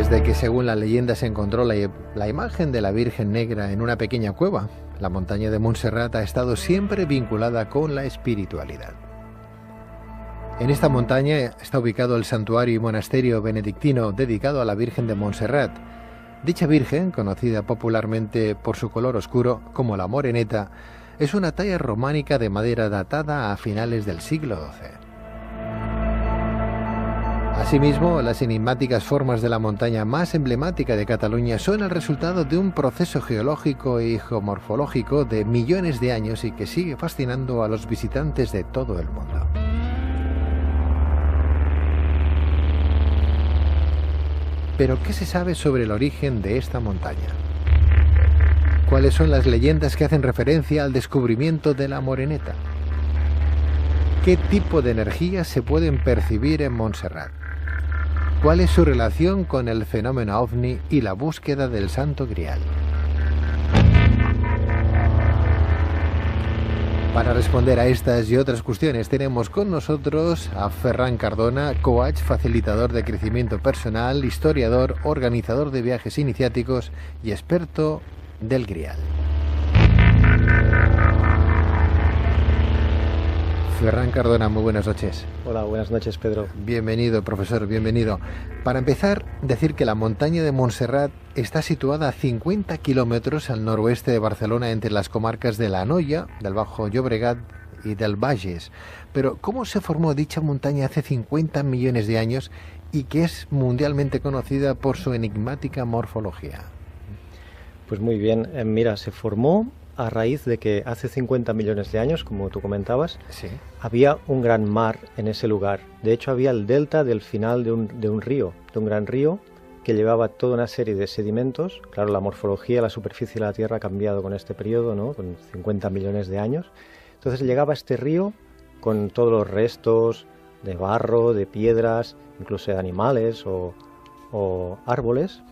Desde que, según la leyenda, se encontró la imagen de la Virgen Negra en una pequeña cueva, la montaña de Montserrat ha estado siempre vinculada con la espiritualidad. En esta montaña está ubicado el santuario y monasterio benedictino dedicado a la Virgen de Montserrat. Dicha Virgen, conocida popularmente por su color oscuro como la Moreneta, es una talla románica de madera datada a finales del siglo XII. Asimismo, las enigmáticas formas de la montaña más emblemática de Cataluña son el resultado de un proceso geológico y geomorfológico de millones de años y que sigue fascinando a los visitantes de todo el mundo. Pero, ¿qué se sabe sobre el origen de esta montaña? ¿Cuáles son las leyendas que hacen referencia al descubrimiento de la Moreneta? ¿Qué tipo de energías se pueden percibir en Montserrat? ¿Cuál es su relación con el fenómeno OVNI y la búsqueda del Santo Grial? Para responder a estas y otras cuestiones tenemos con nosotros a Ferran Cardona, coach, facilitador de crecimiento personal, historiador, organizador de viajes iniciáticos y experto del Grial. Ferran Cardona, muy buenas noches. Hola, buenas noches, Pedro. Bienvenido, profesor, bienvenido. Para empezar, decir que la montaña de Montserrat está situada a 50 kilómetros al noroeste de Barcelona, entre las comarcas de la Anoia, del Bajo Llobregat y del Bages. Pero, ¿cómo se formó dicha montaña hace 50 millones de años y que es mundialmente conocida por su enigmática morfología? Pues muy bien, mira, se formó a raíz de que hace 50 millones de años, como tú comentabas, sí, había un gran mar en ese lugar. De hecho, había el delta del final de un río, de un gran río, que llevaba toda una serie de sedimentos. Claro, la morfología, la superficie de la Tierra ha cambiado con este periodo, ¿no? Con 50 millones de años. Entonces llegaba este río con todos los restos de barro, de piedras, incluso de animales o árboles,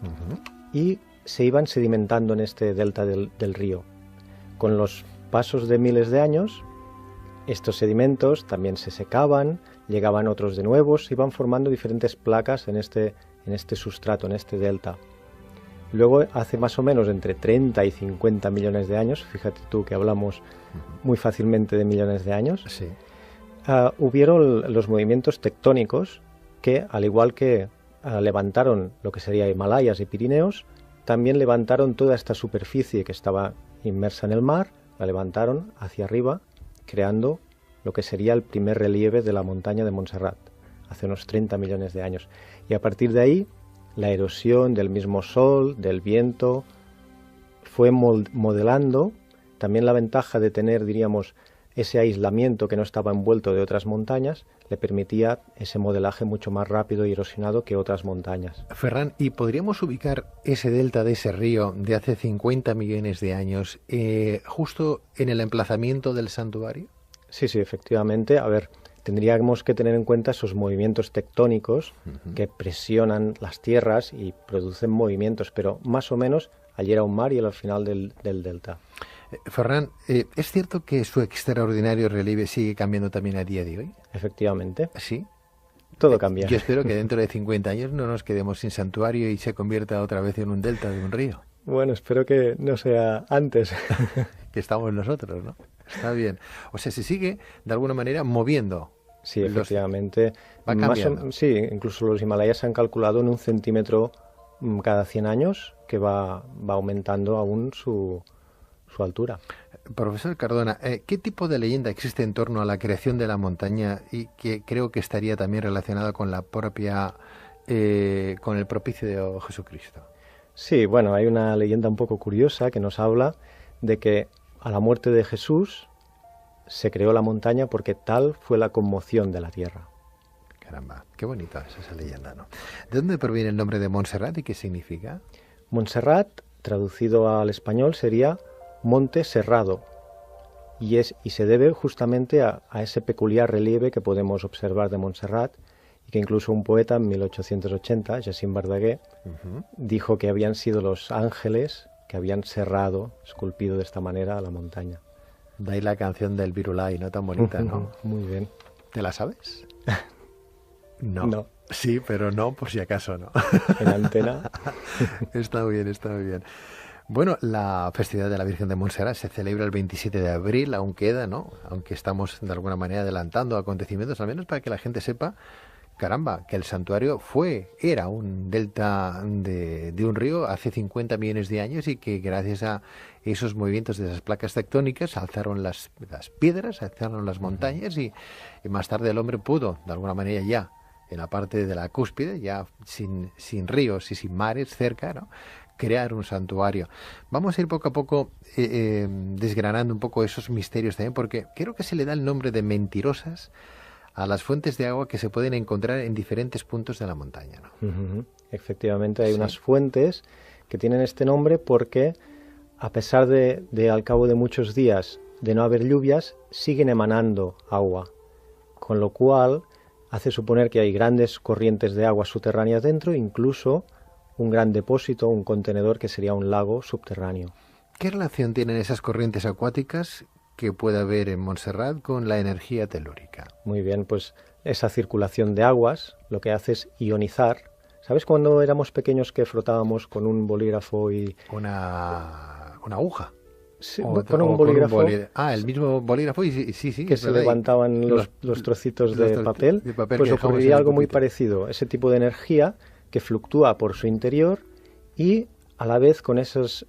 y se iban sedimentando en este delta del río. Con los pasos de miles de años, estos sedimentos también se secaban, llegaban otros de nuevos, se iban formando diferentes placas en este sustrato, en este delta. Luego, hace más o menos entre 30 y 50 millones de años, fíjate tú que hablamos muy fácilmente de millones de años, sí, hubieron los movimientos tectónicos que, al igual que levantaron lo que sería Himalayas y Pirineos, también levantaron toda esta superficie que estaba inmersa en el mar, la levantaron hacia arriba, creando lo que sería el primer relieve de la montaña de Montserrat, hace unos 30 millones de años. Y a partir de ahí, la erosión del mismo sol, del viento, fue modelando. También la ventaja de tener, diríamos, ese aislamiento que no estaba envuelto de otras montañas, le permitía ese modelaje mucho más rápido y erosionado que otras montañas. Ferran, ¿y podríamos ubicar ese delta de ese río de hace 50 millones de años justo en el emplazamiento del santuario? Sí, efectivamente. A ver, tendríamos que tener en cuenta esos movimientos tectónicos que presionan las tierras y producen movimientos, pero más o menos allí era un mar y al final del delta. Ferran, ¿es cierto que su extraordinario relieve sigue cambiando también a día de hoy? Efectivamente. ¿Sí? Todo cambia. Yo espero que dentro de 50 años no nos quedemos sin santuario y se convierta otra vez en un delta de un río. Bueno, espero que no sea antes. Que estamos nosotros, ¿no? Está bien. O sea, se sigue de alguna manera moviendo. Sí, efectivamente. Va cambiando. Sí, incluso los Himalayas se han calculado en 1 centímetro cada 100 años, que va aumentando aún su altura. Profesor Cardona, ¿qué tipo de leyenda existe en torno a la creación de la montaña y que creo que estaría también relacionada con la propia, con el propicio de Jesucristo? Sí, bueno, hay una leyenda un poco curiosa que nos habla de que a la muerte de Jesús se creó la montaña porque tal fue la conmoción de la tierra. Caramba, qué bonita es esa leyenda, ¿no? ¿De dónde proviene el nombre de Montserrat y qué significa? Montserrat, traducido al español, sería Monte Serrado, y se debe justamente a ese peculiar relieve que podemos observar de Montserrat, y que incluso un poeta en 1880, Jacint Verdaguer, dijo que habían sido los ángeles que habían serrado, esculpido de esta manera a la montaña. De ahí la canción del Virulai, ¿no? Tan bonita, ¿no? Muy bien. ¿Te la sabes? No. Sí, pero no, por si acaso, ¿no? En antena. Está muy bien, está muy bien. Bueno, la festividad de la Virgen de Montserrat se celebra el 27 de abril, aún queda, ¿no? Aunque estamos de alguna manera adelantando acontecimientos, al menos para que la gente sepa, caramba, que el santuario era un delta de un río hace 50 millones de años y que gracias a esos movimientos de esas placas tectónicas alzaron las piedras, alzaron las montañas y más tarde el hombre pudo, de alguna manera ya, en la parte de la cúspide, ya sin ríos y sin mares cerca, ¿no? Crear un santuario. Vamos a ir poco a poco desgranando un poco esos misterios también, porque creo que se le da el nombre de mentirosas a las fuentes de agua que se pueden encontrar en diferentes puntos de la montaña, ¿no? Efectivamente, hay unas fuentes que tienen este nombre porque, a pesar de al cabo de muchos días de no haber lluvias, siguen emanando agua, con lo cual hace suponer que hay grandes corrientes de agua subterráneas dentro, incluso un gran depósito, un contenedor que sería un lago subterráneo. ¿Qué relación tienen esas corrientes acuáticas que puede haber en Montserrat con la energía telúrica? Muy bien, pues esa circulación de aguas lo que hace es ionizar. ¿Sabes cuando éramos pequeños que frotábamos con un bolígrafo y... Una aguja. Sí, con un bolígrafo. El mismo bolígrafo y sí. Que se levantaban los trocitos de papel. Pues ocurriría algo muy parecido. Ese tipo de energía que fluctúa por su interior y a la vez con esos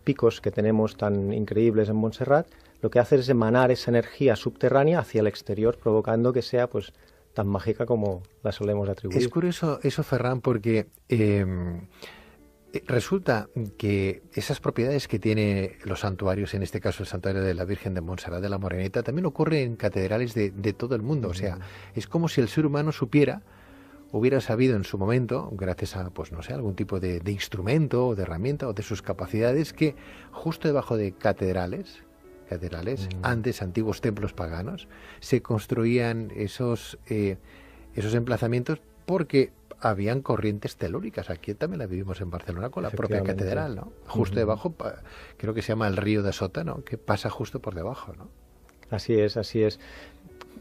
picos que tenemos tan increíbles en Montserrat, lo que hace es emanar esa energía subterránea hacia el exterior, provocando que sea pues tan mágica como la solemos atribuir. Es curioso eso, Ferran, porque resulta que esas propiedades que tiene los santuarios, en este caso el santuario de la Virgen de Montserrat de la Moreneta, también ocurre en catedrales de todo el mundo. O sea, es como si el ser humano hubiera sabido en su momento, gracias a, pues no sé, algún tipo de instrumento o de herramienta o de sus capacidades, que justo debajo de catedrales, antes antiguos templos paganos, se construían esos emplazamientos porque habían corrientes telúricas. Aquí también la vivimos en Barcelona con la propia catedral, ¿no? Justo debajo, creo que se llama el río de Sota, ¿no? Que pasa justo por debajo, ¿no? Así es, así es.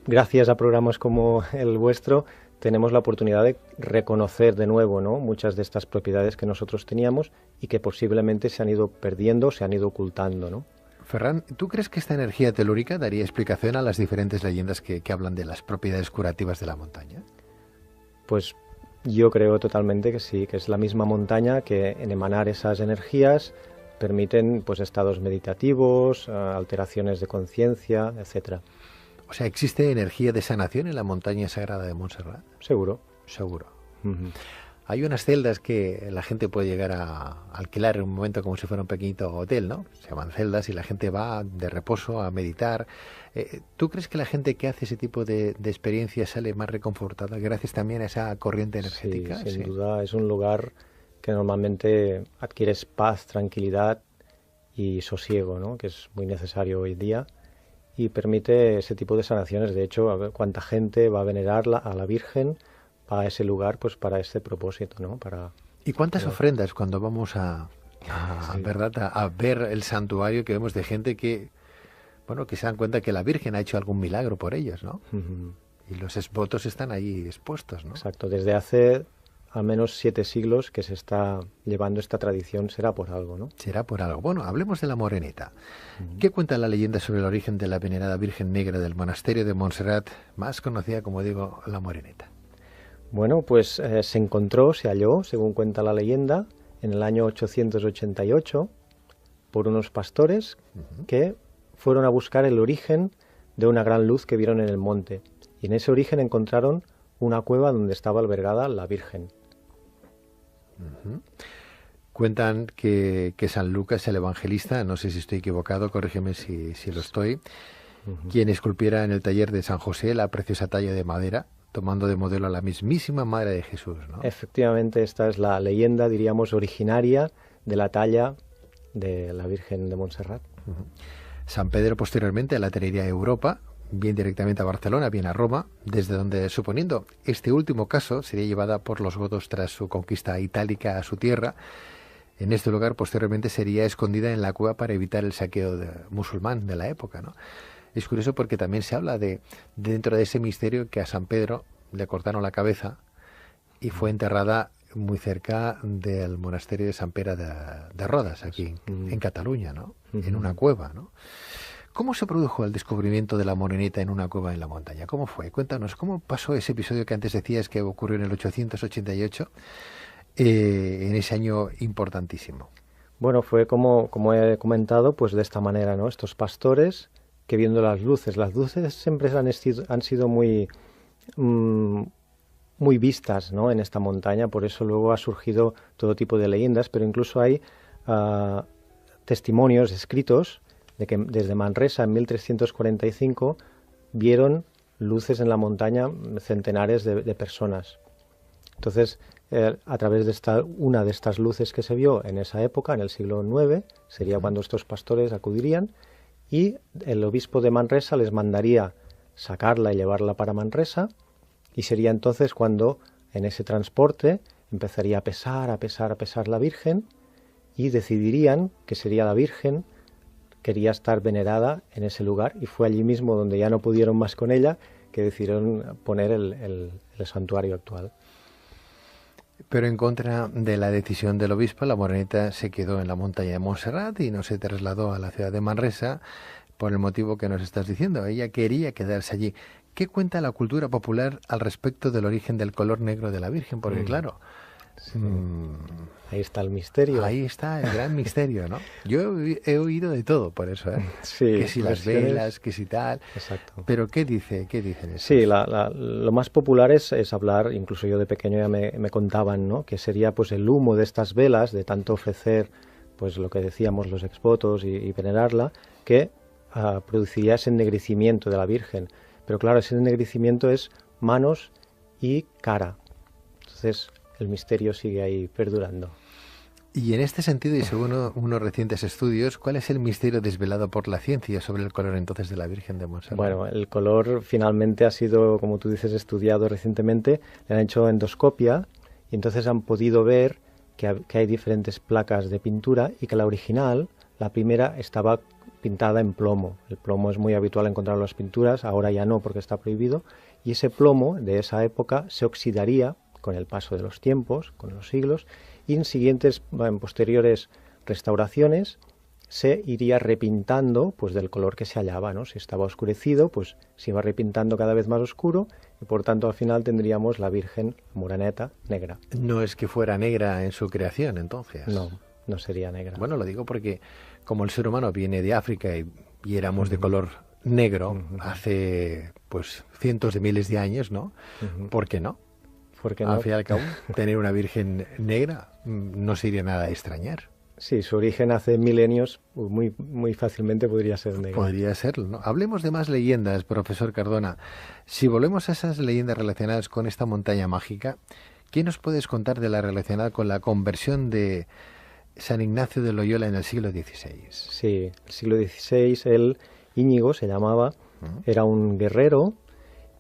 Gracias a programas como el vuestro, tenemos la oportunidad de reconocer de nuevo, ¿no?, muchas de estas propiedades que nosotros teníamos y que posiblemente se han ido perdiendo, se han ido ocultando, ¿no? Ferran, ¿tú crees que esta energía telúrica daría explicación a las diferentes leyendas que hablan de las propiedades curativas de la montaña? Pues yo creo totalmente que sí, que es la misma montaña que en emanar esas energías permiten pues estados meditativos, alteraciones de conciencia, etcétera. O sea, ¿existe energía de sanación en la montaña sagrada de Montserrat? Seguro. Seguro. Hay unas celdas que la gente puede llegar a alquilar en un momento como si fuera un pequeñito hotel, ¿no? Se llaman celdas y la gente va de reposo a meditar. ¿Tú crees que la gente que hace ese tipo de experiencias sale más reconfortada gracias también a esa corriente energética? Sí, sin duda es un lugar que normalmente adquieres paz, tranquilidad y sosiego, ¿no?, que es muy necesario hoy día y permite ese tipo de sanaciones. De hecho, a ver cuánta gente va a venerar a la Virgen a ese lugar, pues para este propósito, ¿no? ¿Y cuántas ofrendas cuando vamos a ver el santuario, que vemos de gente que se dan cuenta que la Virgen ha hecho algún milagro por ellos, ¿no? Y los votos están ahí expuestos, ¿no? Exacto. Desde hace al menos 7 siglos que se está llevando esta tradición, será por algo, ¿no? Será por algo. Bueno, hablemos de la Moreneta. ¿Qué cuenta la leyenda sobre el origen de la venerada Virgen Negra del monasterio de Montserrat, más conocida, como digo, la Moreneta? Bueno, pues se halló, según cuenta la leyenda, en el año 888 por unos pastores que fueron a buscar el origen de una gran luz que vieron en el monte. Y en ese origen encontraron una cueva donde estaba albergada la Virgen. Cuentan que San Lucas, el evangelista, no sé si estoy equivocado, corrígeme si lo estoy, quien esculpiera en el taller de San José la preciosa talla de madera, tomando de modelo a la mismísima Madre de Jesús, ¿no? Efectivamente, esta es la leyenda, diríamos, originaria de la talla de la Virgen de Montserrat. San Pedro posteriormente la traería a Europa, bien directamente a Barcelona, bien a Roma, desde donde, suponiendo este último caso, sería llevada por los godos tras su conquista itálica a su tierra. En este lugar posteriormente sería escondida en la cueva para evitar el saqueo musulmán de la época, ¿no? Es curioso porque también se habla dentro de ese misterio, que a San Pedro le cortaron la cabeza y fue enterrada muy cerca del monasterio de Sant Pere de Rodes, aquí en Cataluña, ¿no? En una cueva, ¿no? ¿Cómo se produjo el descubrimiento de la morenita en una cueva en la montaña? ¿Cómo fue? Cuéntanos, ¿cómo pasó ese episodio que antes decías que ocurrió en el 888, en ese año importantísimo? Bueno, fue como he comentado, pues de esta manera, ¿no? Estos pastores que viendo las luces siempre han sido muy vistas, ¿no? En esta montaña, por eso luego ha surgido todo tipo de leyendas, pero incluso hay testimonios escritos de que desde Manresa en 1345 vieron luces en la montaña centenares de personas. Entonces, a través de una de estas luces que se vio en esa época, en el siglo IX, sería cuando estos pastores acudirían y el obispo de Manresa les mandaría sacarla y llevarla para Manresa, y sería entonces cuando en ese transporte empezaría a pesar la Virgen, y decidirían que sería la Virgen, quería estar venerada en ese lugar, y fue allí mismo donde ya no pudieron más con ella, que decidieron poner el santuario actual. Pero en contra de la decisión del obispo, la morenita se quedó en la montaña de Montserrat y no se trasladó a la ciudad de Manresa por el motivo que nos estás diciendo. Ella quería quedarse allí. ¿Qué cuenta la cultura popular al respecto del origen del color negro de la Virgen? Porque claro... Sí. Ahí está el misterio. Ahí está el gran misterio, ¿no? Yo he oído de todo por eso, ¿eh? Sí, que si las velas, que si tal... Exacto. Pero ¿qué dicen eso? Sí, lo más popular es hablar, incluso yo de pequeño ya me contaban, ¿no? Que sería pues el humo de estas velas, de tanto ofrecer, pues lo que decíamos, los exvotos y venerarla, que produciría ese ennegrecimiento de la Virgen. Pero claro, ese ennegrecimiento es manos y cara. Entonces el misterio sigue ahí perdurando. Y en este sentido, y según unos recientes estudios, ¿cuál es el misterio desvelado por la ciencia sobre el color entonces de la Virgen de Montserrat? Bueno, el color finalmente ha sido, como tú dices, estudiado recientemente. Le han hecho endoscopia y entonces han podido ver que hay diferentes placas de pintura y que la original, la primera, estaba pintada en plomo. El plomo es muy habitual encontrar en las pinturas, ahora ya no porque está prohibido. Y ese plomo de esa época se oxidaría con el paso de los tiempos, con los siglos, y en posteriores restauraciones se iría repintando pues del color que se hallaba, ¿no? Si estaba oscurecido, pues se iba repintando cada vez más oscuro y por tanto al final tendríamos la Virgen moreneta negra. No es que fuera negra en su creación, entonces. No sería negra. Bueno, lo digo porque como el ser humano viene de África y éramos de color negro hace pues cientos de miles de años, ¿no? ¿Por qué no? Porque no. Al fin y al cabo, tener una Virgen negra no sería nada de extrañar. Sí, su origen hace milenios, muy, muy fácilmente podría ser negra. Podría serlo, ¿no? Hablemos de más leyendas, profesor Cardona. Si volvemos a esas leyendas relacionadas con esta montaña mágica, ¿qué nos puedes contar de la relacionada con la conversión de San Ignacio de Loyola en el siglo XVI? Sí, el siglo XVI, Íñigo se llamaba, era un guerrero,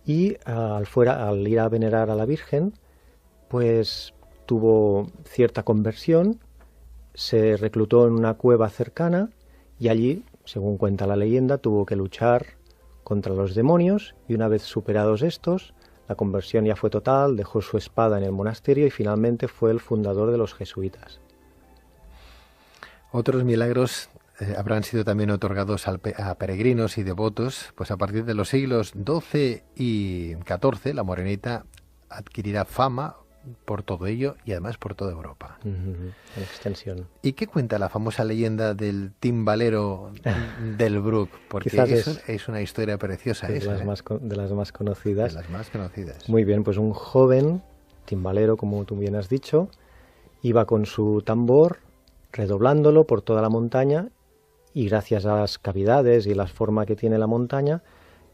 y al ir a venerar a la Virgen, pues tuvo cierta conversión, se reclutó en una cueva cercana y allí, según cuenta la leyenda, tuvo que luchar contra los demonios y una vez superados estos, la conversión ya fue total, dejó su espada en el monasterio y finalmente fue el fundador de los jesuitas. Otros milagros habrán sido también otorgados a peregrinos y devotos, pues a partir de los siglos XII y XIV la morenita adquirirá fama por todo ello y además por toda Europa. En extensión. ¿Y qué cuenta la famosa leyenda del timbalero del Bruc? Porque es una historia preciosa. De las más conocidas. De las más conocidas. Muy bien, pues un joven timbalero, como tú bien has dicho, iba con su tambor redoblándolo por toda la montaña y gracias a las cavidades y la forma que tiene la montaña,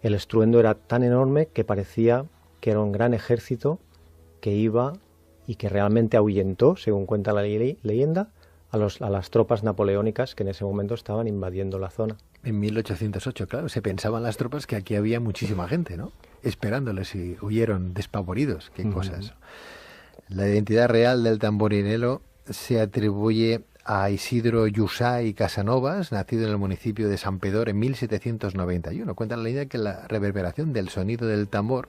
el estruendo era tan enorme que parecía que era un gran ejército que iba y que realmente ahuyentó, según cuenta la leyenda, a las tropas napoleónicas que en ese momento estaban invadiendo la zona. En 1808, claro, se pensaban las tropas que aquí había muchísima gente, ¿no? Esperándoles y huyeron despavoridos. Qué cosas. La identidad real del tamborilero se atribuye a Isidro Llussà y Casanovas, nacido en el municipio de Santpedor en 1791. Cuenta la leyenda que la reverberación del sonido del tambor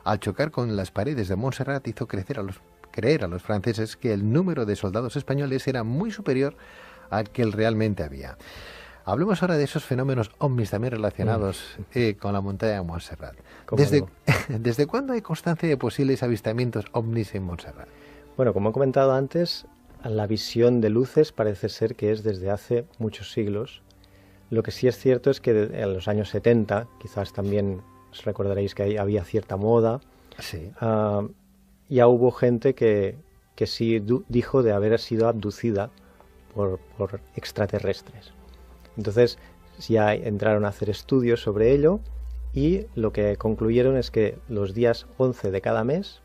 al chocar con las paredes de Montserrat hizo crecer a los creer a los franceses que el número de soldados españoles era muy superior al que realmente había. Hablemos ahora de esos fenómenos ovnis también relacionados con la montaña de Montserrat. ¿Desde cuándo hay constancia de posibles avistamientos ovnis en Montserrat? Bueno, como he comentado antes, la visión de luces parece ser que es desde hace muchos siglos. Lo que sí es cierto es que en los años 70, quizás también os recordaréis que había cierta moda, sí. Ya hubo gente que sí dijo de haber sido abducida por extraterrestres. Entonces ya entraron a hacer estudios sobre ello y lo que concluyeron es que los días 11 de cada mes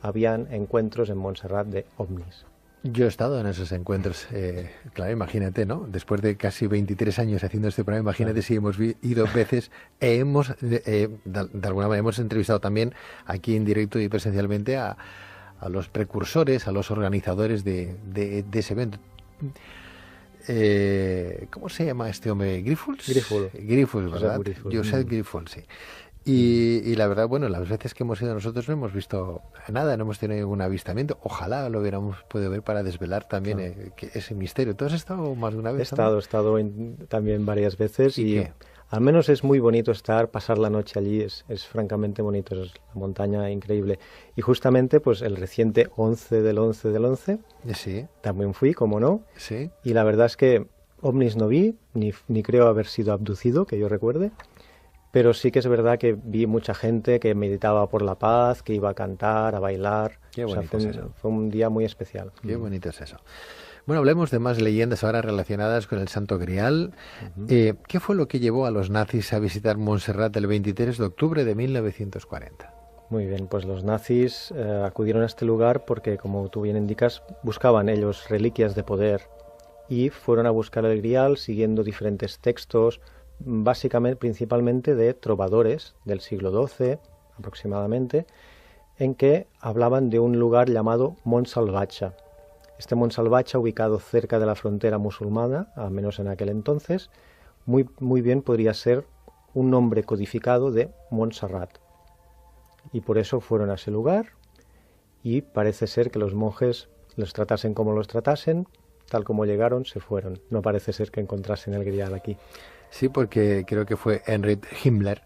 habían encuentros en Montserrat de ovnis. Yo he estado en esos encuentros, claro, imagínate, ¿no? Después de casi 23 años haciendo este programa, imagínate si hemos ido veces, de alguna manera hemos entrevistado también aquí en directo y presencialmente a los precursores, a los organizadores de ese evento. ¿Cómo se llama este hombre? ¿Grifols? Grifols, ¿verdad? Josep Grifols, sí. Y la verdad, bueno, las veces que hemos ido nosotros no hemos visto nada, no hemos tenido ningún avistamiento. Ojalá lo hubiéramos podido ver para desvelar también ese misterio. ¿Tú has estado más de una vez? He estado también varias veces y al menos es muy bonito pasar la noche allí, es francamente bonito, es la montaña increíble. Y justamente pues el reciente 11 del 11 del 11, sí, también fui, como no, sí. Y la verdad es que ovnis no vi, ni creo haber sido abducido, que yo recuerde. Pero sí que es verdad que vi mucha gente que meditaba por la paz, que iba a cantar, a bailar. Qué bonito fue un día muy especial. Qué bonito es eso. Bueno, hablemos de más leyendas ahora relacionadas con el Santo Grial. ¿Qué fue lo que llevó a los nazis a visitar Montserrat el 23 de octubre de 1940? Muy bien, pues los nazis acudieron a este lugar porque, como tú bien indicas, buscaban ellos reliquias de poder y fueron a buscar el Grial siguiendo diferentes textos, básicamente, principalmente de trovadores del siglo XII aproximadamente, en que hablaban de un lugar llamado Montsalvatge. Este Montsalvatge, ubicado cerca de la frontera musulmana, al menos en aquel entonces, muy bien podría ser un nombre codificado de Montserrat. Y por eso fueron a ese lugar y parece ser que los monjes los tratasen como los tratasen, tal como llegaron, se fueron. No parece ser que encontrasen el Grial aquí. Sí, porque creo que fue Heinrich Himmler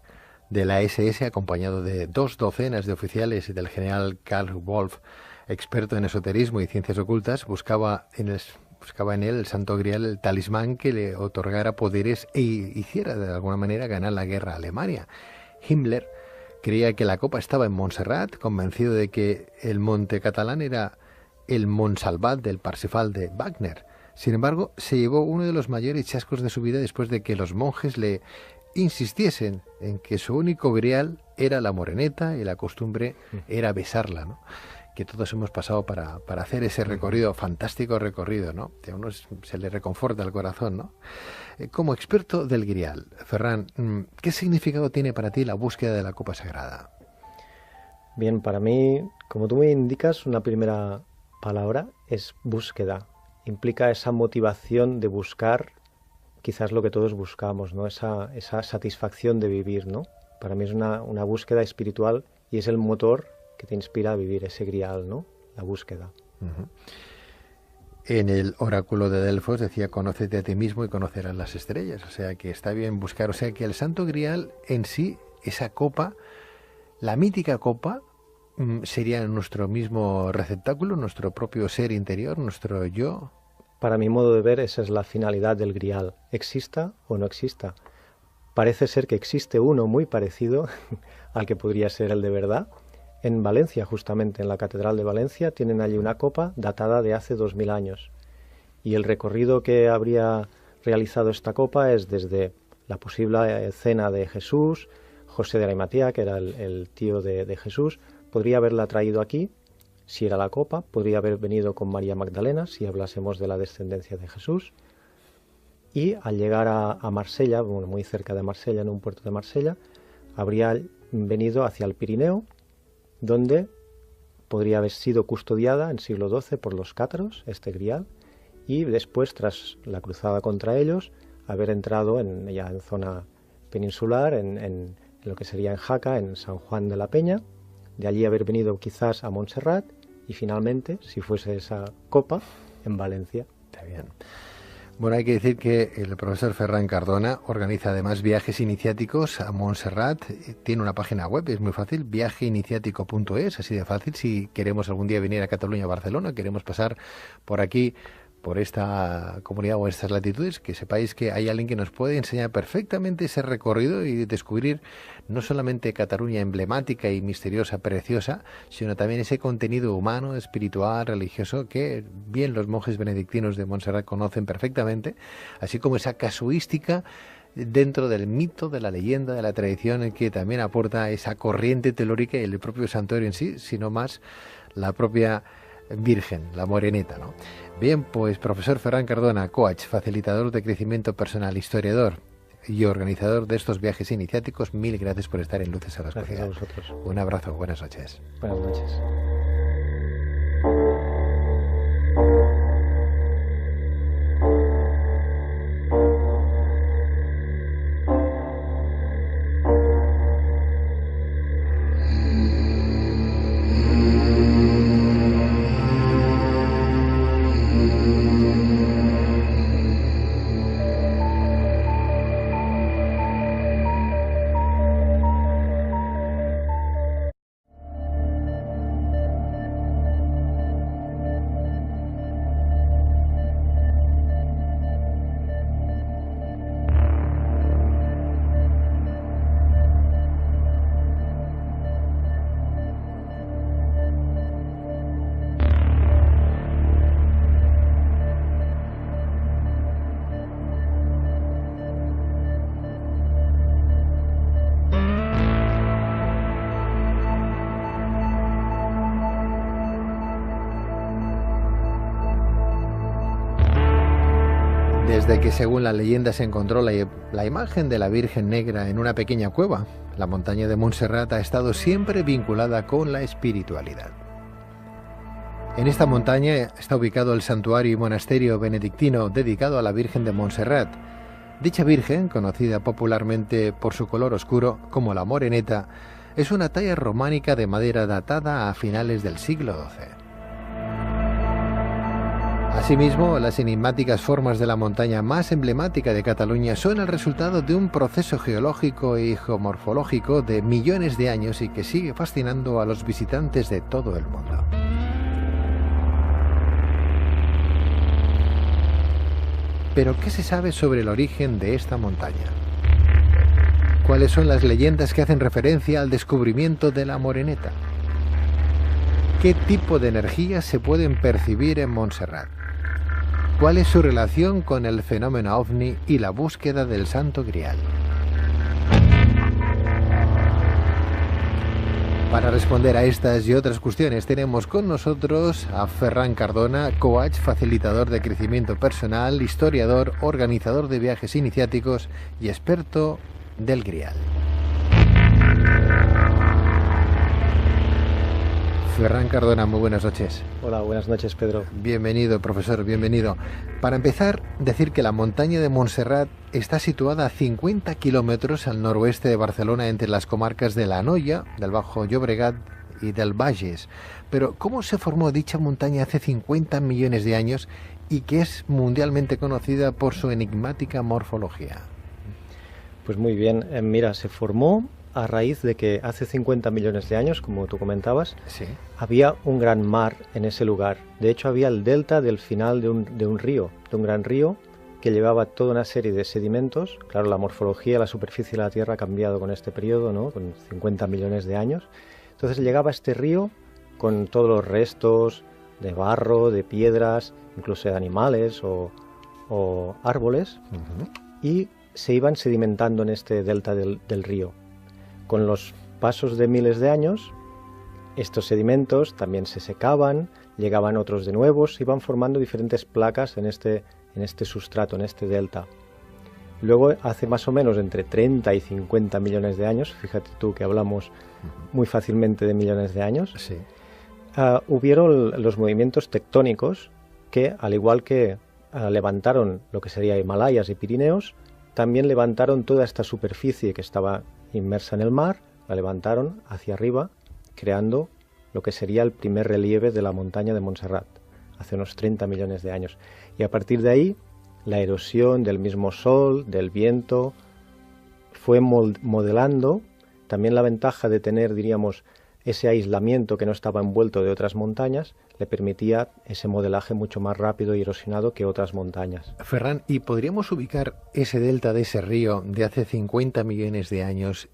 de la SS, acompañado de 2 docenas de oficiales y del general Karl Wolf, experto en esoterismo y ciencias ocultas, buscaba en él el Santo Grial, el talismán que le otorgara poderes e hiciera de alguna manera ganar la guerra a Alemania. Himmler creía que la copa estaba en Montserrat, convencido de que el monte catalán era el Montsalvat del Parsifal de Wagner. Sin embargo, se llevó uno de los mayores chascos de su vida después de que los monjes le insistiesen en que su único grial era la moreneta y la costumbre era besarla, ¿no? Que todos hemos pasado para hacer ese recorrido, fantástico recorrido, ¿no? Que a uno se le reconforta el corazón, ¿no? Como experto del grial, Ferran, ¿qué significado tiene para ti la búsqueda de la copa sagrada? Bien, para mí, como tú me indicas, una primera palabra es búsqueda. Implica esa motivación de buscar quizás lo que todos buscamos, ¿no? Esa satisfacción de vivir, ¿no? Para mí es una búsqueda espiritual y es el motor que te inspira a vivir ese grial, ¿no? La búsqueda. Uh-huh. En el oráculo de Delfos decía: conócete a ti mismo y conocerás las estrellas. O sea que está bien buscar. O sea que el Santo Grial en sí, esa copa, la mítica copa, sería nuestro mismo receptáculo, nuestro propio ser interior, nuestro yo. Para mi modo de ver, esa es la finalidad del grial, exista o no exista. Parece ser que existe uno muy parecido al que podría ser el de verdad. En Valencia, justamente en la Catedral de Valencia, tienen allí una copa datada de hace 2000 años. Y el recorrido que habría realizado esta copa es desde la posible cena de Jesús, José de Arimatea, que era el tío de Jesús, podría haberla traído aquí, si era la copa, podría haber venido con María Magdalena, si hablásemos de la descendencia de Jesús, y al llegar a Marsella, bueno, muy cerca de Marsella, en un puerto de Marsella, habría venido hacia el Pirineo, donde podría haber sido custodiada en siglo XII por los cátaros, este grial, y después, tras la cruzada contra ellos, haber entrado ya en zona peninsular, en lo que sería en Jaca, en San Juan de la Peña, de allí haber venido quizás a Montserrat y finalmente, si fuese esa copa, en Valencia. Está bien. Bueno, hay que decir que el profesor Ferran Cardona organiza además viajes iniciáticos a Montserrat. Tiene una página web, es muy fácil, viajeiniciático.es, así de fácil. Si queremos algún día venir a Cataluña o Barcelona, queremos pasar por aquí, por esta comunidad o estas latitudes, que sepáis que hay alguien que nos puede enseñar perfectamente ese recorrido y descubrir no solamente Cataluña emblemática y misteriosa, preciosa, sino también ese contenido humano, espiritual, religioso, que bien los monjes benedictinos de Montserrat conocen perfectamente, así como esa casuística dentro del mito, de la leyenda, de la tradición, que también aporta esa corriente telúrica y el propio santuario en sí, sino más la propia Virgen, la Moreneta, ¿no? Bien, pues profesor Ferran Cardona, coach, facilitador de crecimiento personal, historiador y organizador de estos viajes iniciáticos, mil gracias por estar en Luces a la Oscuridad. Gracias a vosotros. Un abrazo, buenas noches. Buenas noches. Desde que, según la leyenda, se encontró la imagen de la Virgen Negra en una pequeña cueva, la montaña de Montserrat ha estado siempre vinculada con la espiritualidad. En esta montaña está ubicado el santuario y monasterio benedictino dedicado a la Virgen de Montserrat. Dicha Virgen, conocida popularmente por su color oscuro como la Moreneta, es una talla románica de madera datada a finales del siglo XII. Asimismo, las enigmáticas formas de la montaña más emblemática de Cataluña son el resultado de un proceso geológico y geomorfológico de millones de años y que sigue fascinando a los visitantes de todo el mundo. Pero, ¿qué se sabe sobre el origen de esta montaña? ¿Cuáles son las leyendas que hacen referencia al descubrimiento de la Moreneta? ¿Qué tipo de energías se pueden percibir en Montserrat? ¿Cuál es su relación con el fenómeno OVNI y la búsqueda del Santo Grial? Para responder a estas y otras cuestiones tenemos con nosotros a Ferran Cardona, coach, facilitador de crecimiento personal, historiador, organizador de viajes iniciáticos y experto del Grial. Ferran Cardona, muy buenas noches. Hola, buenas noches, Pedro. Bienvenido, profesor, bienvenido. Para empezar, decir que la montaña de Montserrat está situada a 50 kilómetros al noroeste de Barcelona, entre las comarcas de la Anoia, del Bajo Llobregat y del Bages. Pero, ¿cómo se formó dicha montaña hace 50 millones de años y que es mundialmente conocida por su enigmática morfología? Pues muy bien, mira, se formó a raíz de que hace 50 millones de años, como tú comentabas, sí, había un gran mar en ese lugar. De hecho, había el delta del final de un río, de un gran río, que llevaba toda una serie de sedimentos. Claro, la morfología, la superficie de la Tierra ha cambiado con este periodo, ¿no? Con 50 millones de años. Entonces llegaba este río con todos los restos de barro, de piedras, incluso de animales o árboles, y se iban sedimentando en este delta del río. Con los pasos de miles de años, estos sedimentos también se secaban, llegaban otros de nuevos, iban formando diferentes placas en este sustrato, en este delta. Luego, hace más o menos entre 30 y 50 millones de años, fíjate tú que hablamos muy fácilmente de millones de años, sí, hubieron los movimientos tectónicos que, al igual que levantaron lo que sería Himalayas y Pirineos, también levantaron toda esta superficie que estaba inmersa en el mar, la levantaron hacia arriba, creando lo que sería el primer relieve de la montaña de Montserrat, hace unos 30 millones de años. Y a partir de ahí, la erosión del mismo sol, del viento, fue modelando. También la ventaja de tener, diríamos, ese aislamiento que no estaba envuelto de otras montañas, le permitía ese modelaje mucho más rápido y erosionado que otras montañas. Ferran, ¿y podríamos ubicar ese delta de ese río de hace 50 millones de años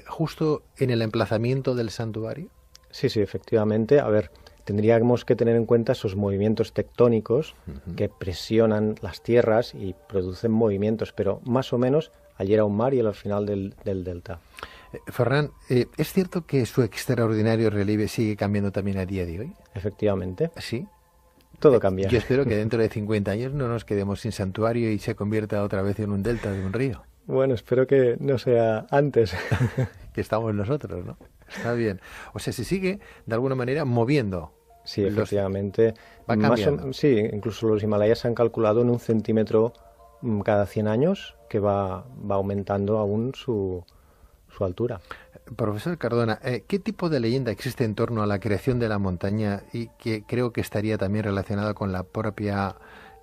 justo en el emplazamiento del santuario? Sí, efectivamente. A ver, tendríamos que tener en cuenta esos movimientos tectónicos que presionan las tierras y producen movimientos, pero más o menos allí era un mar y al final del delta. Ferran, ¿es cierto que su extraordinario relieve sigue cambiando también a día de hoy? Efectivamente. Sí. Todo cambia. Yo espero que dentro de 50 años no nos quedemos sin santuario y se convierta otra vez en un delta de un río. Bueno, espero que no sea antes. Que estamos nosotros, ¿no? Está bien. O sea, se sigue de alguna manera moviendo. Sí, efectivamente. Va cambiando. Sí, incluso los Himalayas se han calculado en 1 centímetro cada 100 años, que va aumentando aún su altura. Profesor Cardona, ¿qué tipo de leyenda existe en torno a la creación de la montaña y que creo que estaría también relacionada con la propia,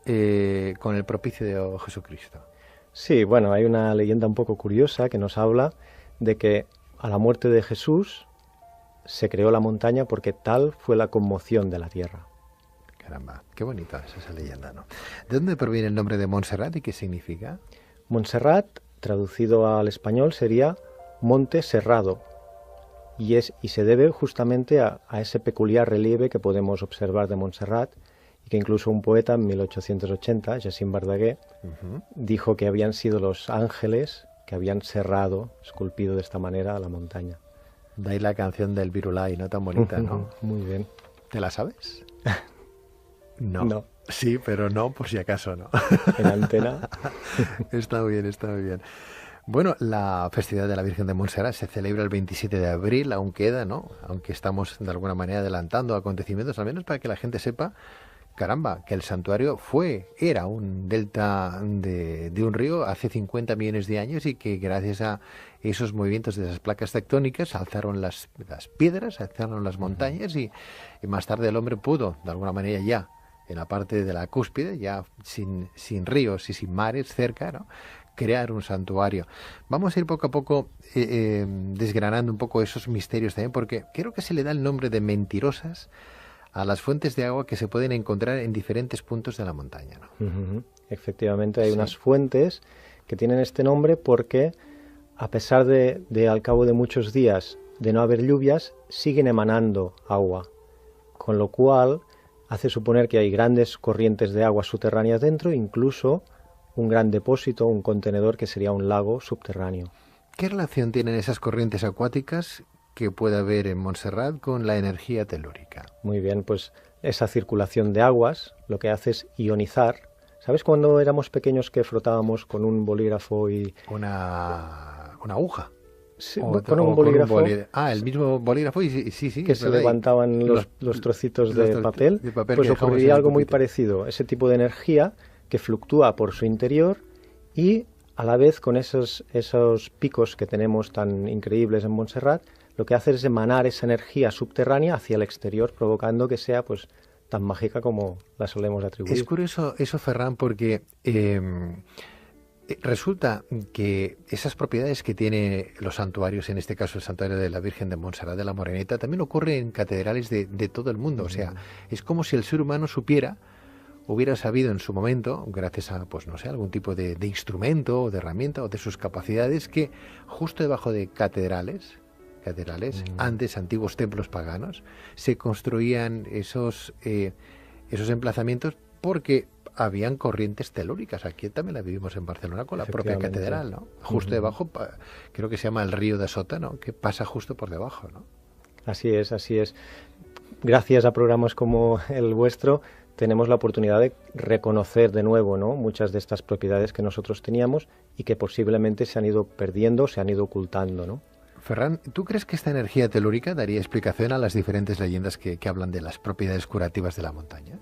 con el propicio de Jesucristo? Sí, bueno, hay una leyenda un poco curiosa que nos habla de que a la muerte de Jesús se creó la montaña porque tal fue la conmoción de la tierra. Caramba, qué bonita es esa leyenda, ¿no? ¿De dónde proviene el nombre de Montserrat y qué significa? Montserrat, traducido al español, sería monte serrado y se debe justamente a ese peculiar relieve que podemos observar de Montserrat y que incluso un poeta en 1880, Jacint Verdaguer, dijo que habían sido los ángeles que habían serrado, esculpido de esta manera a la montaña. De ahí la canción del Virulai, ¿no? Tan bonita, ¿no? Muy bien. ¿Te la sabes? No. Sí, pero no, por si acaso, ¿no? En antena. Está muy bien, está muy bien. Bueno, la festividad de la Virgen de Montserrat se celebra el 27 de abril, aún queda, ¿no? Aunque estamos de alguna manera adelantando acontecimientos, al menos para que la gente sepa, caramba, que el santuario era un delta de un río hace 50 millones de años y que gracias a esos movimientos de esas placas tectónicas se alzaron las piedras, se alzaron las montañas y más tarde el hombre pudo, de alguna manera ya, en la parte de la cúspide, ya sin ríos y sin mares cerca, ¿no?, crear un santuario. Vamos a ir poco a poco desgranando un poco esos misterios también, porque creo que se le da el nombre de mentirosas a las fuentes de agua que se pueden encontrar en diferentes puntos de la montaña, ¿no? Efectivamente, hay unas fuentes que tienen este nombre porque, a pesar de al cabo de muchos días de no haber lluvias, siguen emanando agua, con lo cual hace suponer que hay grandes corrientes de agua subterráneas dentro, incluso un gran depósito, un contenedor que sería un lago subterráneo. ¿Qué relación tienen esas corrientes acuáticas que puede haber en Montserrat con la energía telúrica? Muy bien, pues esa circulación de aguas lo que hace es ionizar. ¿Sabes cuando éramos pequeños que frotábamos con un bolígrafo y... Una aguja. Sí, con un bolígrafo. El mismo bolígrafo y sí. Que se levantaban los trocitos de papel. Pues ocurriría algo muy parecido. Ese tipo de energía que fluctúa por su interior y a la vez con esos picos que tenemos tan increíbles en Montserrat, lo que hace es emanar esa energía subterránea hacia el exterior, provocando que sea pues tan mágica como la solemos atribuir. Es curioso eso, Ferran, porque resulta que esas propiedades que tiene los santuarios, en este caso el santuario de la Virgen de Montserrat de la Moreneta, también ocurre en catedrales de todo el mundo. O sea, es como si el ser humano hubiera sabido en su momento, gracias a, pues no sé, algún tipo de instrumento o de herramienta o de sus capacidades, que justo debajo de catedrales, antes antiguos templos paganos, se construían esos emplazamientos porque habían corrientes telúricas. Aquí también la vivimos en Barcelona con la propia catedral, ¿no? Justo debajo, creo que se llama el río de Sota, ¿no?, que pasa justo por debajo, ¿no? Así es. Gracias a programas como el vuestro, tenemos la oportunidad de reconocer de nuevo, ¿no?, muchas de estas propiedades que nosotros teníamos y que posiblemente se han ido perdiendo, se han ido ocultando, ¿no? Ferran, ¿tú crees que esta energía telúrica daría explicación a las diferentes leyendas que hablan de las propiedades curativas de la montaña?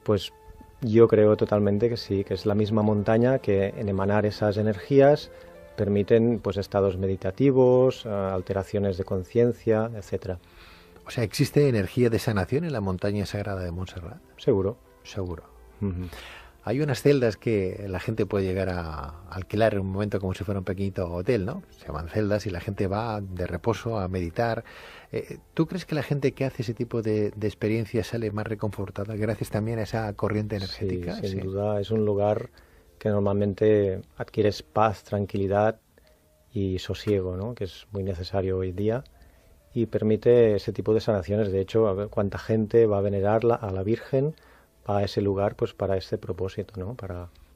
Pues yo creo totalmente que sí, que es la misma montaña que en emanar esas energías permiten pues estados meditativos, alteraciones de conciencia, etcétera. O sea, ¿existe energía de sanación en la montaña sagrada de Montserrat? Seguro. Seguro. Hay unas celdas que la gente puede llegar a alquilar en un momento como si fuera un pequeñito hotel, ¿no? Se llaman celdas y la gente va de reposo a meditar. ¿Tú crees que la gente que hace ese tipo de experiencias sale más reconfortada gracias también a esa corriente energética? Sí, sin duda es un lugar que normalmente adquieres paz, tranquilidad y sosiego, ¿no? Que es muy necesario hoy día y permite ese tipo de sanaciones. De hecho, a ver cuánta gente va a venerar a la Virgen a ese lugar, pues para este propósito, ¿no?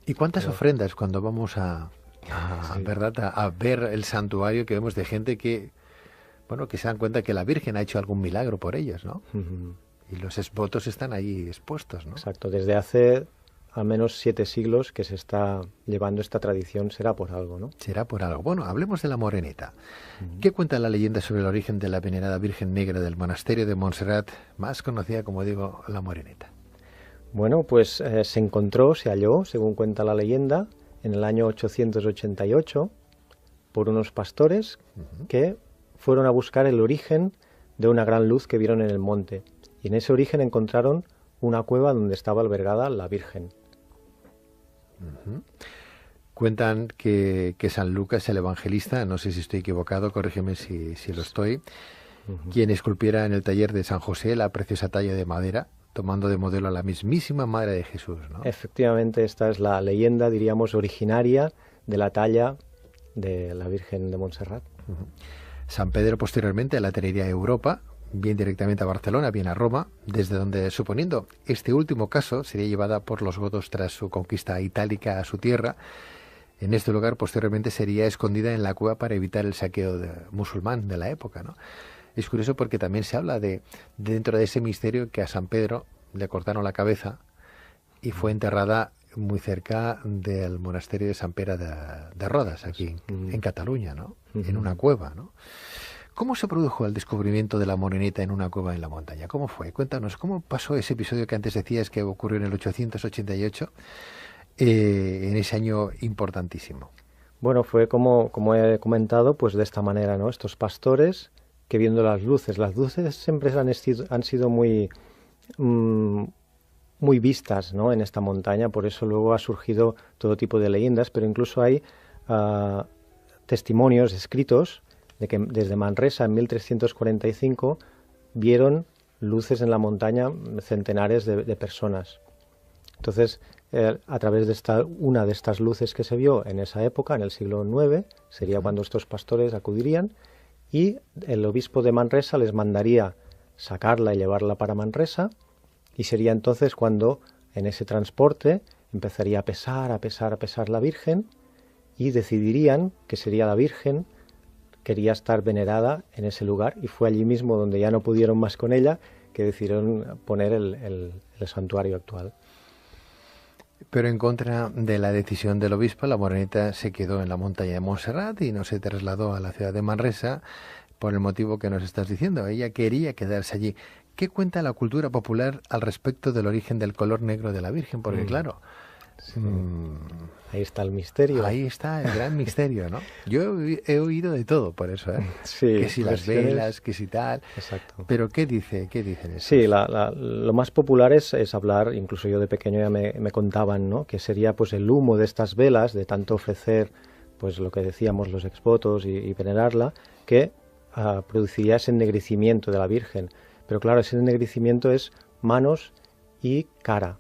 ¿Y cuántas ofrendas cuando vamos Sí. ¿verdad? A ver el santuario, que vemos de gente que, bueno, que se dan cuenta que la Virgen ha hecho algún milagro por ellos, ¿no? Y los votos están ahí expuestos, ¿no? Exacto. Desde hace al menos 7 siglos que se está llevando esta tradición, será por algo, ¿no? Será por algo. Bueno, hablemos de la Moreneta. ¿Qué cuenta la leyenda sobre el origen de la venerada Virgen Negra del monasterio de Montserrat, más conocida, como digo, la Moreneta? Bueno, pues se halló, según cuenta la leyenda, en el año 888 por unos pastores que fueron a buscar el origen de una gran luz que vieron en el monte. Y en ese origen encontraron una cueva donde estaba albergada la Virgen. Cuentan que San Lucas, el evangelista, no sé si estoy equivocado, corrígeme si lo estoy, quien esculpiera en el taller de San José la preciosa talla de madera, tomando de modelo a la mismísima Madre de Jesús, ¿no? Efectivamente, esta es la leyenda, diríamos, originaria de la talla de la Virgen de Montserrat. San Pedro posteriormente la traería a Europa, bien directamente a Barcelona, bien a Roma, desde donde, suponiendo este último caso, sería llevada por los godos tras su conquista itálica a su tierra. En este lugar posteriormente sería escondida en la cueva para evitar el saqueo musulmán de la época, ¿no? Es curioso porque también se habla dentro de ese misterio, que a San Pedro le cortaron la cabeza y fue enterrada muy cerca del monasterio de San Pere de Rodas, aquí en Cataluña, ¿no? En una cueva, ¿no? ¿Cómo se produjo el descubrimiento de la Moreneta en una cueva en la montaña? ¿Cómo fue? Cuéntanos, ¿cómo pasó ese episodio que antes decías que ocurrió en el 888, en ese año importantísimo? Bueno, fue como he comentado, pues de esta manera, ¿no? Estos pastores que viendo las luces siempre han sido muy vistas, ¿no? En esta montaña, por eso luego ha surgido todo tipo de leyendas, pero incluso hay testimonios escritos de que desde Manresa en 1345 vieron luces en la montaña centenares de personas. Entonces, a través de una de estas luces que se vio en esa época, en el siglo IX, sería cuando estos pastores acudirían y el obispo de Manresa les mandaría sacarla y llevarla para Manresa, y sería entonces cuando en ese transporte empezaría a pesar la Virgen, y decidirían que sería la Virgen, quería estar venerada en ese lugar, y fue allí mismo donde ya no pudieron más con ella, que decidieron poner el santuario actual. Pero en contra de la decisión del obispo, la Moreneta se quedó en la montaña de Montserrat y no se trasladó a la ciudad de Manresa por el motivo que nos estás diciendo. Ella quería quedarse allí. ¿Qué cuenta la cultura popular al respecto del origen del color negro de la Virgen? Porque claro, ahí está el misterio. Ahí está el gran misterio, ¿no? Yo he oído de todo por eso, ¿eh? Sí, que si las velas, que si tal. Exacto. Pero ¿qué dicen eso? Sí, lo más popular es hablar, incluso yo de pequeño ya me contaban, ¿no? Que sería pues el humo de estas velas, de tanto ofrecer, pues lo que decíamos, los exvotos y venerarla, que produciría ese ennegrecimiento de la Virgen. Pero claro, ese ennegrecimiento es manos y cara.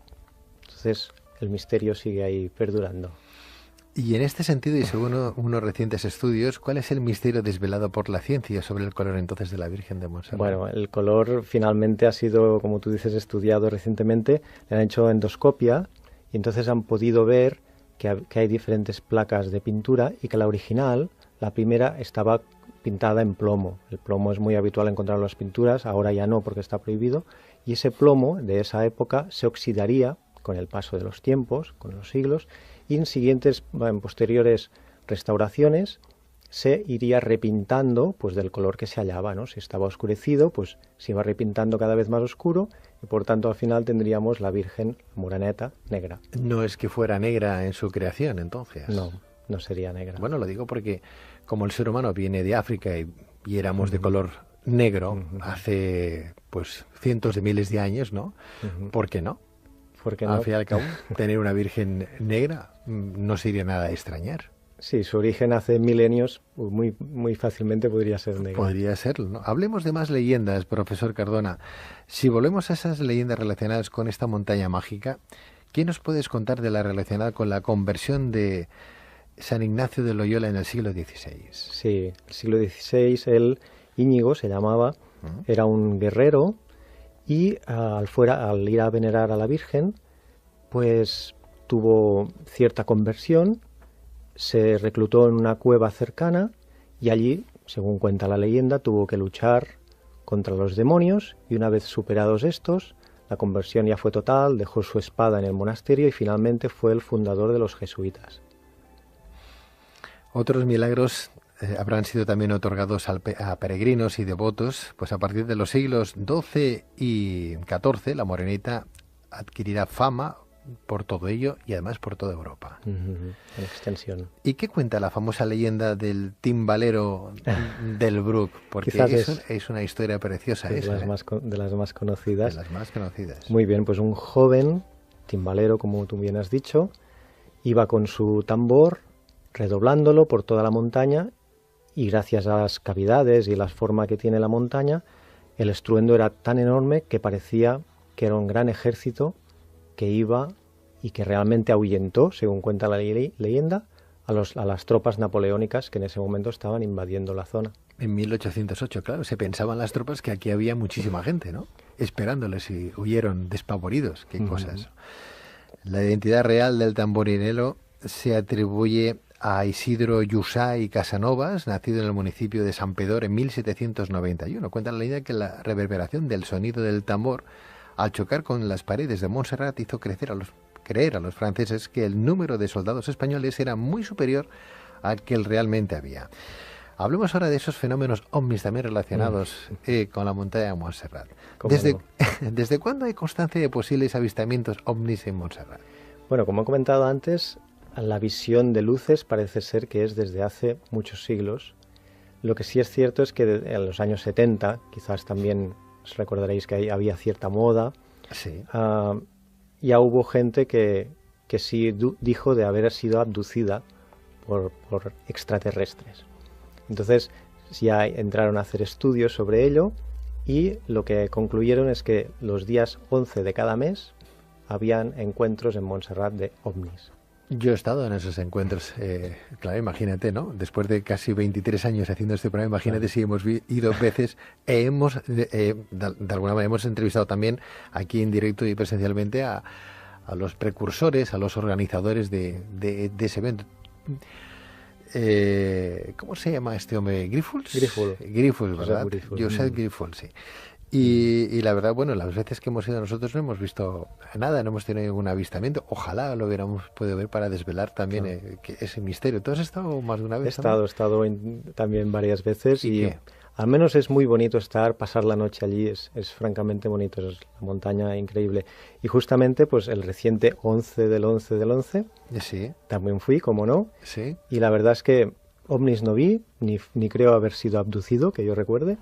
Entonces el misterio sigue ahí perdurando. Y en este sentido, y según unos recientes estudios, ¿cuál es el misterio desvelado por la ciencia sobre el color entonces de la Virgen de Montserrat? Bueno, el color finalmente ha sido, como tú dices, estudiado recientemente. Le han hecho endoscopia y entonces han podido ver que hay diferentes placas de pintura y que la original, la primera, estaba pintada en plomo. El plomo es muy habitual encontrarlo en las pinturas, ahora ya no porque está prohibido. Y ese plomo de esa época se oxidaría con el paso de los tiempos, con los siglos, y en posteriores restauraciones se iría repintando pues del color que se hallaba, ¿no? Si estaba oscurecido, pues se iba repintando cada vez más oscuro y por tanto al final tendríamos la Virgen Moreneta negra. No es que fuera negra en su creación, entonces. No sería negra. Bueno, lo digo porque como el ser humano viene de África y éramos de color negro hace pues cientos de miles de años, ¿no? ¿Por qué no? ¿Por qué no? Al fin y al cabo, tener una virgen negra no sería nada de extrañar. Sí, su origen hace milenios, muy fácilmente podría ser negra. Podría serlo, ¿no? Hablemos de más leyendas, profesor Cardona. Si volvemos a esas leyendas relacionadas con esta montaña mágica, ¿qué nos puedes contar de la relacionada con la conversión de San Ignacio de Loyola en el siglo XVI? Sí, el siglo XVI, él, Íñigo se llamaba, era un guerrero y al ir a venerar a la Virgen, pues tuvo cierta conversión, se reclutó en una cueva cercana y allí, según cuenta la leyenda, tuvo que luchar contra los demonios y una vez superados estos, la conversión ya fue total, dejó su espada en el monasterio y finalmente fue el fundador de los jesuitas. Otros milagros habrán sido también otorgados a peregrinos y devotos, pues a partir de los siglos XII y XIV la morenita adquirirá fama por todo ello y además por toda Europa. En extensión. ¿Y qué cuenta la famosa leyenda del timbalero del Bruc? Porque es una historia preciosa. De las más conocidas. De las más conocidas. Muy bien, pues un joven timbalero, como tú bien has dicho, iba con su tambor redoblándolo por toda la montaña y gracias a las cavidades y la forma que tiene la montaña, el estruendo era tan enorme que parecía que era un gran ejército que iba y que realmente ahuyentó, según cuenta la leyenda, a las tropas napoleónicas que en ese momento estaban invadiendo la zona. En 1808, claro, se pensaban las tropas que aquí había muchísima gente, ¿no? Esperándoles y huyeron despavoridos. Qué cosas. La identidad real del tamborinero se atribuye a Isidro Llussà y Casanovas, nacido en el municipio de San Pedor en 1791. Cuenta la leyenda que la reverberación del sonido del tambor al chocar con las paredes de Montserrat hizo creer a los franceses que el número de soldados españoles era muy superior al que realmente había. Hablemos ahora de esos fenómenos ovnis también relacionados con la montaña de Montserrat. ¿Desde cuándo hay constancia de posibles avistamientos ovnis en Montserrat? Bueno, como he comentado antes, la visión de luces parece ser que es desde hace muchos siglos. Lo que sí es cierto es que en los años 70, quizás también os recordaréis que había cierta moda. Sí. Ya hubo gente que sí dijo de haber sido abducida por extraterrestres. Entonces ya entraron a hacer estudios sobre ello y lo que concluyeron es que los días 11 de cada mes habían encuentros en Montserrat de ovnis. Yo he estado en esos encuentros, claro, imagínate, ¿no? Después de casi 23 años haciendo este programa, imagínate si hemos ido veces, de alguna manera hemos entrevistado también aquí en directo y presencialmente a los precursores, a los organizadores de ese evento. ¿Cómo se llama este hombre? ¿Grifols? Grifols, ¿verdad? Josep Grifols, sí. Y la verdad, bueno, las veces que hemos ido nosotros no hemos visto nada, no hemos tenido ningún avistamiento. Ojalá lo hubiéramos podido ver para desvelar también ese misterio. ¿Tú has estado más de una vez? He estado también varias veces y al menos es muy bonito pasar la noche allí, es francamente bonito, es la montaña increíble. Y justamente pues el reciente 11 del 11 del 11, sí, también fui, como no, sí. Y la verdad es que ovnis no vi, ni creo haber sido abducido, que yo recuerde.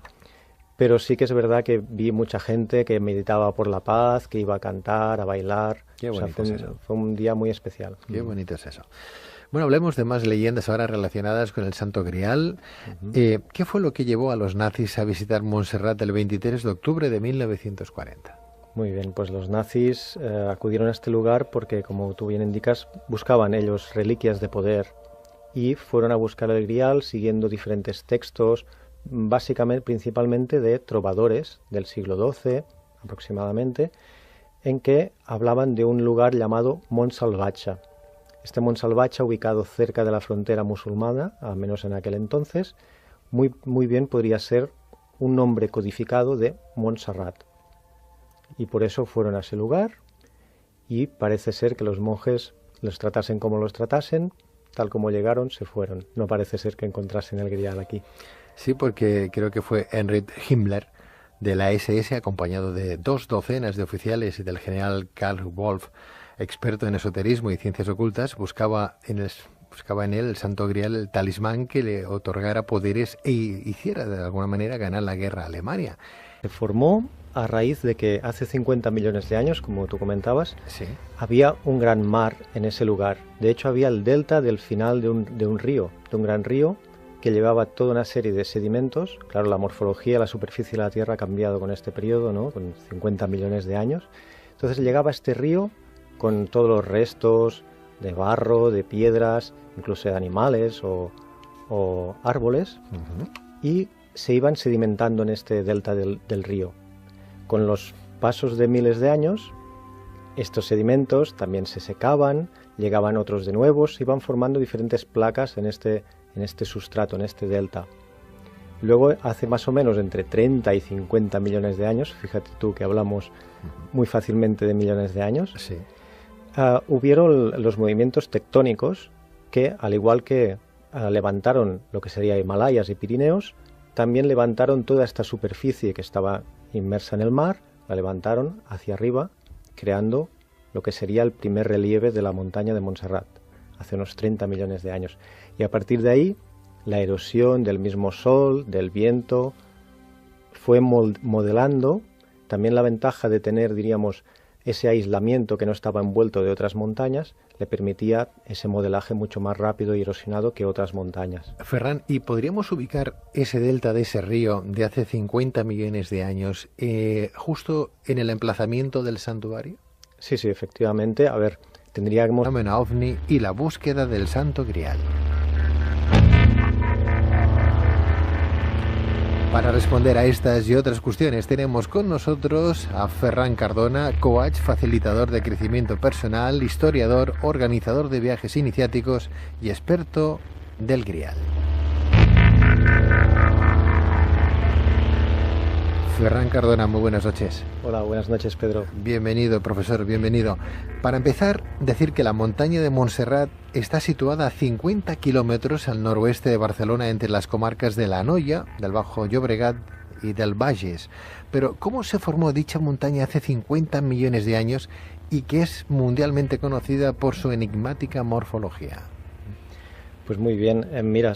Pero sí que es verdad que vi mucha gente que meditaba por la paz, que iba a cantar, a bailar. Qué bonito es eso. Fue un día muy especial. Qué bonito es eso. Bueno, hablemos de más leyendas ahora relacionadas con el Santo Grial. ¿Qué fue lo que llevó a los nazis a visitar Montserrat el 23 de octubre de 1940? Muy bien, pues los nazis acudieron a este lugar porque, como tú bien indicas, buscaban ellos reliquias de poder y fueron a buscar el Grial siguiendo diferentes textos, básicamente, principalmente de trovadores del siglo XII aproximadamente, en que hablaban de un lugar llamado Montsalvatge. Este Montsalvatge, ubicado cerca de la frontera musulmana, al menos en aquel entonces, muy bien podría ser un nombre codificado de Montserrat. Y por eso fueron a ese lugar y parece ser que los monjes los tratasen como los tratasen, tal como llegaron, se fueron. No parece ser que encontrasen el Grial aquí. Sí, porque creo que fue Heinrich Himmler de la SS, acompañado de 2 docenas de oficiales y del general Karl Wolf, experto en esoterismo y ciencias ocultas, buscaba en el buscaba en él el Santo Grial, el talismán que le otorgara poderes e hiciera de alguna manera ganar la guerra a Alemania. Se formó a raíz de que hace 50 millones de años, como tú comentabas, Sí. había un gran mar en ese lugar. De hecho, había el delta del final de un río, de un gran río, que llevaba toda una serie de sedimentos. Claro, la morfología, la superficie de la Tierra ha cambiado con este periodo, ¿no? Con 50 millones de años. Entonces llegaba este río con todos los restos de barro, de piedras, incluso de animales o árboles, y se iban sedimentando en este delta del río. Con los pasos de miles de años, estos sedimentos también se secaban, llegaban otros de nuevos, iban formando diferentes placas en este sustrato, en este delta. Luego, hace más o menos entre 30 y 50 millones de años, fíjate tú que hablamos muy fácilmente de millones de años, Sí. hubieron los movimientos tectónicos que, al igual que levantaron lo que sería Himalayas y Pirineos, también levantaron toda esta superficie que estaba inmersa en el mar, la levantaron hacia arriba, creando lo que sería el primer relieve de la montaña de Montserrat, hace unos 30 millones de años. Y a partir de ahí, la erosión del mismo sol, del viento, fue modelando. También la ventaja de tener, diríamos, ese aislamiento que no estaba envuelto de otras montañas, le permitía ese modelaje mucho más rápido y erosionado que otras montañas. Ferran, ¿y podríamos ubicar ese delta de ese río de hace 50 millones de años justo en el emplazamiento del santuario? Sí, efectivamente. A ver, tendríamos... Fenómeno OVNI y la búsqueda del Santo Grial. Para responder a estas y otras cuestiones tenemos con nosotros a Ferran Cardona, coach, facilitador de crecimiento personal, historiador, organizador de viajes iniciáticos y experto del Grial. Ferran Cardona, muy buenas noches. Hola, buenas noches, Pedro. Bienvenido, profesor, bienvenido. Para empezar, decir que la montaña de Montserrat está situada a 50 kilómetros al noroeste de Barcelona, entre las comarcas de la Anoia, del Bajo Llobregat y del Bages. Pero, ¿cómo se formó dicha montaña hace 50 millones de años y que es mundialmente conocida por su enigmática morfología? Pues muy bien, mira...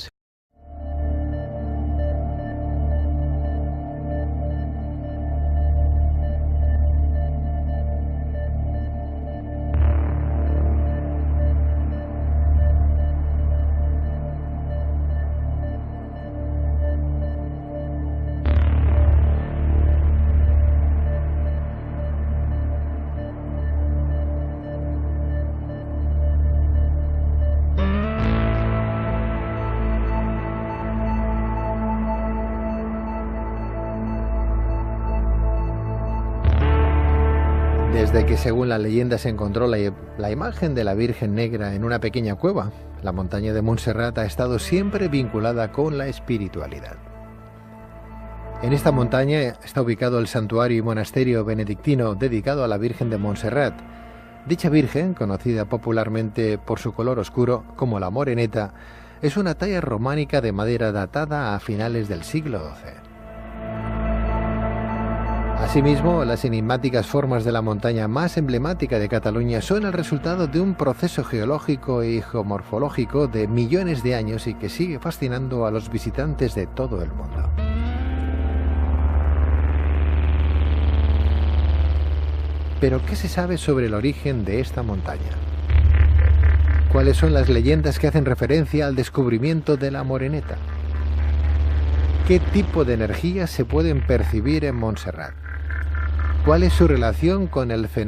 Desde que, según la leyenda, se encontró la imagen de la Virgen Negra en una pequeña cueva, la montaña de Montserrat ha estado siempre vinculada con la espiritualidad. En esta montaña está ubicado el santuario y monasterio benedictino dedicado a la Virgen de Montserrat. Dicha Virgen, conocida popularmente por su color oscuro como la Moreneta, es una talla románica de madera datada a finales del siglo XII. Asimismo, las enigmáticas formas de la montaña más emblemática de Cataluña son el resultado de un proceso geológico y geomorfológico de millones de años y que sigue fascinando a los visitantes de todo el mundo. Pero, ¿qué se sabe sobre el origen de esta montaña? ¿Cuáles son las leyendas que hacen referencia al descubrimiento de la Moreneta? ¿Qué tipo de energías se pueden percibir en Montserrat? ¿Cuál es su relación con el fenómeno